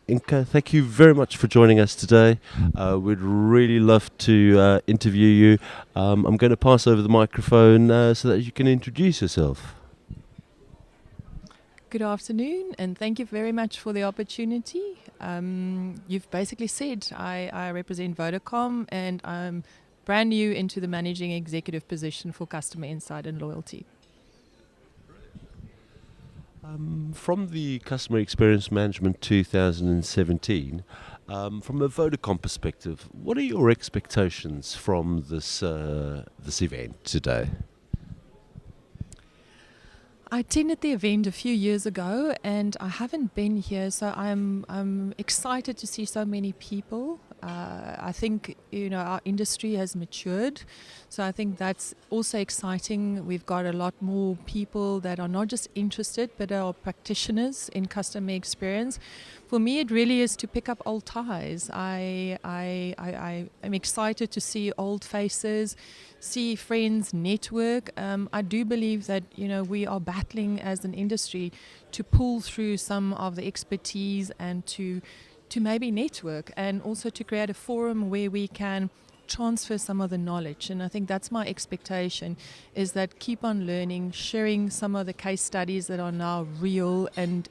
Inca, thank you very much for joining us today. We'd really love to interview you. I'm going to pass over the microphone so that you can introduce yourself. Good afternoon, and thank you very much for the opportunity. You've basically said I represent Vodacom, and I'm brand new into the managing executive position for customer insight and loyalty. From the Customer Experience Management 2017, from a Vodacom perspective, what are your expectations from this event today? I attended the event a few years ago, and I haven't been here, so I'm excited to see so many people. I think our industry has matured, so I think that's also exciting. We've got a lot more people that are not just interested, but are practitioners in customer experience. For me, it really is to pick up old ties. I am excited to see old faces, see friends, network. I do believe that we are battling as an industry to pull through some of the expertise and to maybe network, and also to create a forum where we can transfer some of the knowledge. And I think that's my expectation, is that keep on learning, sharing some of the case studies that are now real, and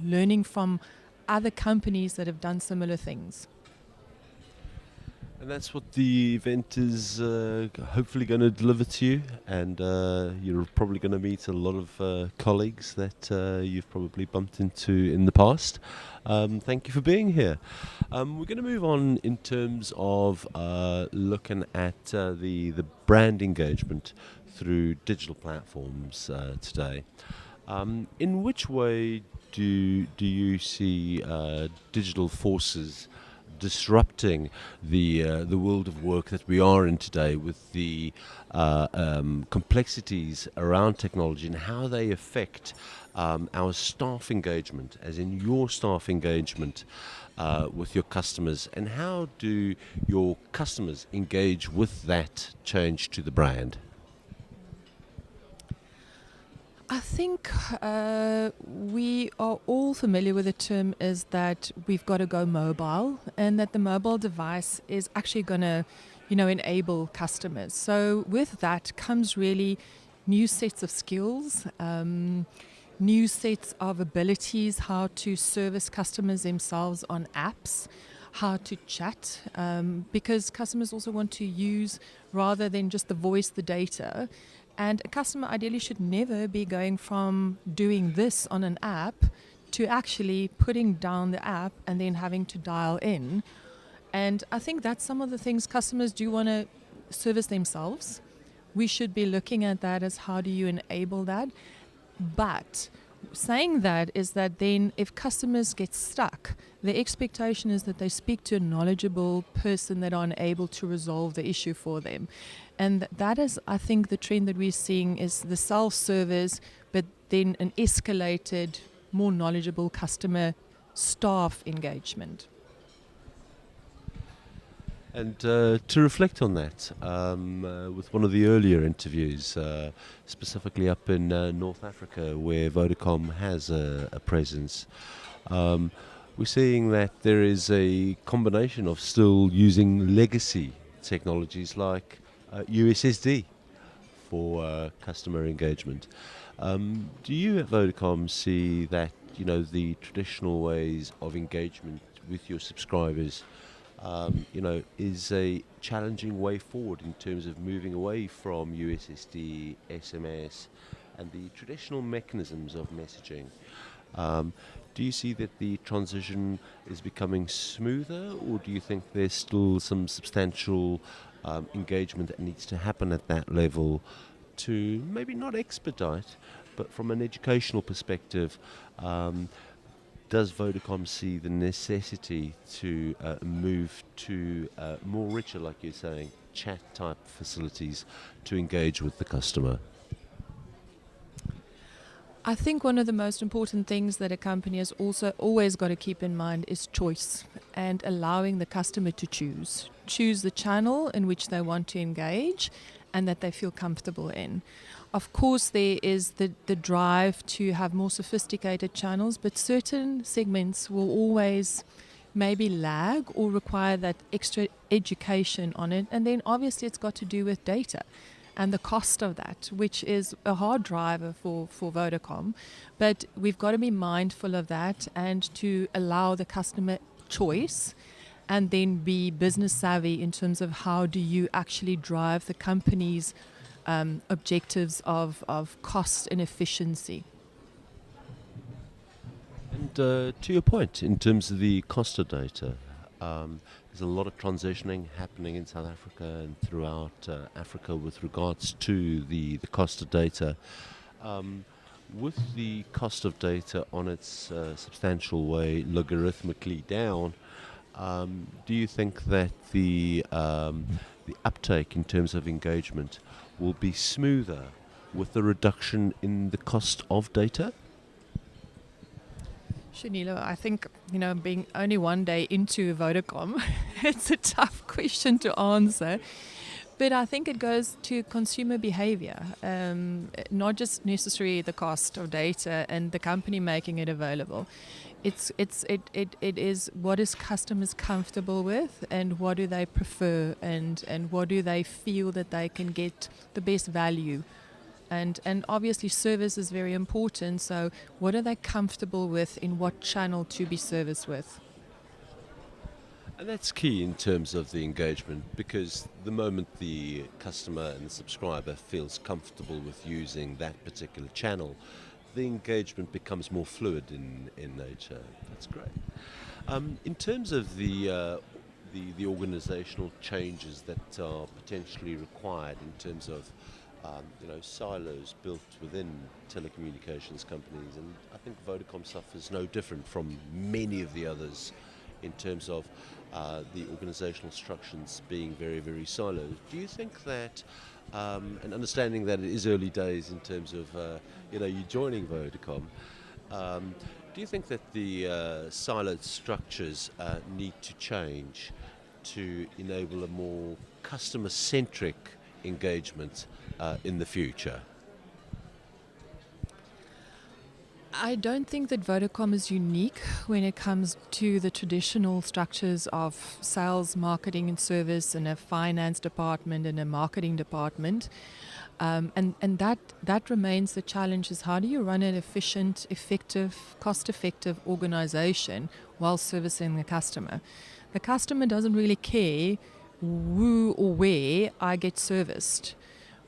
learning from other companies that have done similar things. And that's what the event is hopefully going to deliver to you. And you're probably going to meet a lot of colleagues that you've probably bumped into in the past. Thank you for being here. We're going to move on in terms of looking at the brand engagement through digital platforms today. In which way do you see digital forces disrupting the world of work that we are in today, with the complexities around technology and how they affect our staff engagement, as in your staff engagement with your customers, and how do your customers engage with that change to the brand? I think we are all familiar with the term, is that we've got to go mobile, and that the mobile device is actually going to, enable customers. So with that comes really new sets of skills, new sets of abilities, how to service customers themselves on apps, how to chat, because customers also want to use, rather than just the voice, the data. And a customer ideally should never be going from doing this on an app to actually putting down the app and then having to dial in. And I think that's some of the things customers do want to service themselves. We should be looking at that as, how do you enable that? But saying that is that then if customers get stuck, the expectation is that they speak to a knowledgeable person that are able to resolve the issue for them. And that is, I think, the trend that we're seeing, is the self-service, but then an escalated, more knowledgeable customer staff engagement. And to reflect on that, with one of the earlier interviews, specifically up in North Africa, where Vodacom has a presence, we're seeing that there is a combination of still using legacy technologies like USSD for customer engagement. Do you at Vodacom see that the traditional ways of engagement with your subscribers is a challenging way forward in terms of moving away from USSD, SMS, and the traditional mechanisms of messaging? Do you see that the transition is becoming smoother, or do you think there's still some substantial engagement that needs to happen at that level to maybe not expedite, but from an educational perspective, does Vodacom see the necessity to move to more richer, like you're saying, chat type facilities to engage with the customer? I think one of the most important things that a company has also always got to keep in mind is choice, and allowing the customer to choose the channel in which they want to engage, and that they feel comfortable in. Of course, there is the drive to have more sophisticated channels, but certain segments will always maybe lag or require that extra education on it. And then obviously it's got to do with data and the cost of that, which is a hard driver for Vodacom. But we've got to be mindful of that and to allow the customer choice and then be business savvy in terms of how do you actually drive the company's objectives of cost and efficiency. And to your point, in terms of the cost of data, there's a lot of transitioning happening in South Africa and throughout Africa with regards to the cost of data. With the cost of data on its substantial way logarithmically down, do you think that the uptake in terms of engagement will be smoother with the reduction in the cost of data? Shanilo, I think, being only one day into Vodacom, it's a tough question to answer. But I think it goes to consumer behavior, not just necessarily the cost of data and the company making it available. It is what is customers comfortable with and what do they prefer and what do they feel that they can get the best value. And obviously service is very important, so what are they comfortable with in what channel to be serviced with? And that's key in terms of the engagement, because the moment the customer and the subscriber feels comfortable with using that particular channel, the engagement becomes more fluid in nature. That's great. In terms of the organizational changes that are potentially required in terms of silos built within telecommunications companies, and I think Vodacom suffers no different from many of the others in terms of the organizational structures being very, very siloed. Do you think that, and understanding that it is early days in terms of you joining Vodacom, do you think that the siloed structures need to change to enable a more customer-centric engagement in the future? I don't think that Vodacom is unique when it comes to the traditional structures of sales, marketing and service and a finance department and a marketing department. And that remains the challenge, is how do you run an efficient, effective, cost-effective organization while servicing the customer? The customer doesn't really care who or where I get serviced.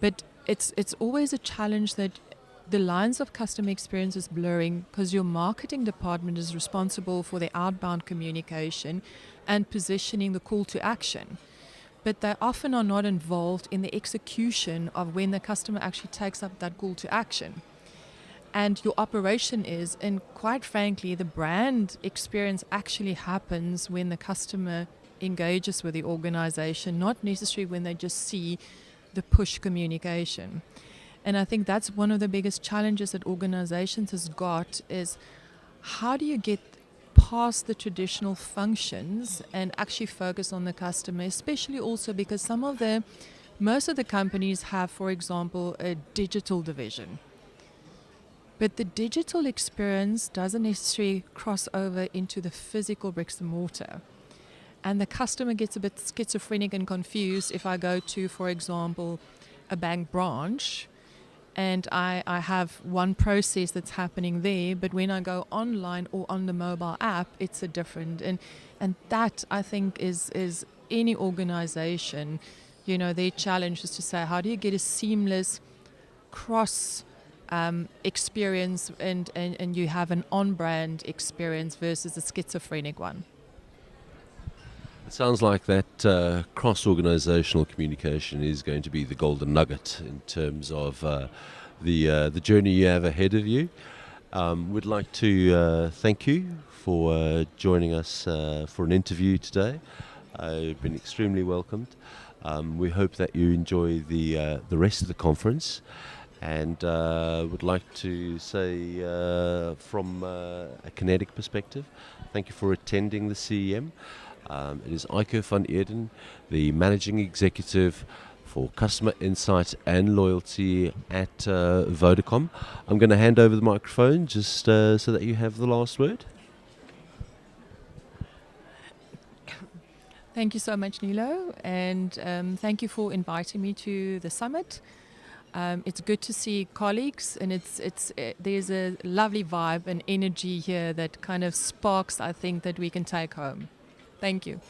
But it's always a challenge that the lines of customer experience is blurring because your marketing department is responsible for the outbound communication and positioning the call to action. But they often are not involved in the execution of when the customer actually takes up that call to action. And your operation is, and quite frankly, the brand experience actually happens when the customer engages with the organization, not necessarily when they just see the push communication. And I think that's one of the biggest challenges that organizations has got, is how do you get past the traditional functions and actually focus on the customer, especially also because most of the companies have, for example, a digital division. But the digital experience doesn't necessarily cross over into the physical bricks and mortar. And the customer gets a bit schizophrenic and confused if I go to, for example, a bank branch and I have one process that's happening there, but when I go online or on the mobile app, it's a different. And that, I think, is any organization, their challenge is to say, how do you get a seamless cross experience and you have an on-brand experience versus a schizophrenic one? It sounds like that cross-organizational communication is going to be the golden nugget in terms of the journey you have ahead of you. We'd like to thank you for joining us for an interview today. You've been extremely welcomed. We hope that you enjoy the rest of the conference, and would like to say from a kinetic perspective, thank you for attending the CEM. It is Ica Van Eeden, the Managing Executive for customer insight and loyalty at Vodacom. I'm going to hand over the microphone just so that you have the last word. Thank you so much, Nilo, and thank you for inviting me to the summit. It's good to see colleagues, and there's a lovely vibe and energy here that kind of sparks, I think, that we can take home. Thank you.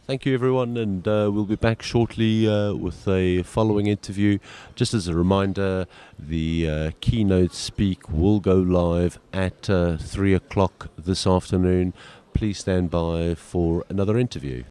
Thank you, everyone, and we'll be back shortly with a following interview. Just as a reminder, the keynote speak will go live at 3 o'clock this afternoon. Please stand by for another interview.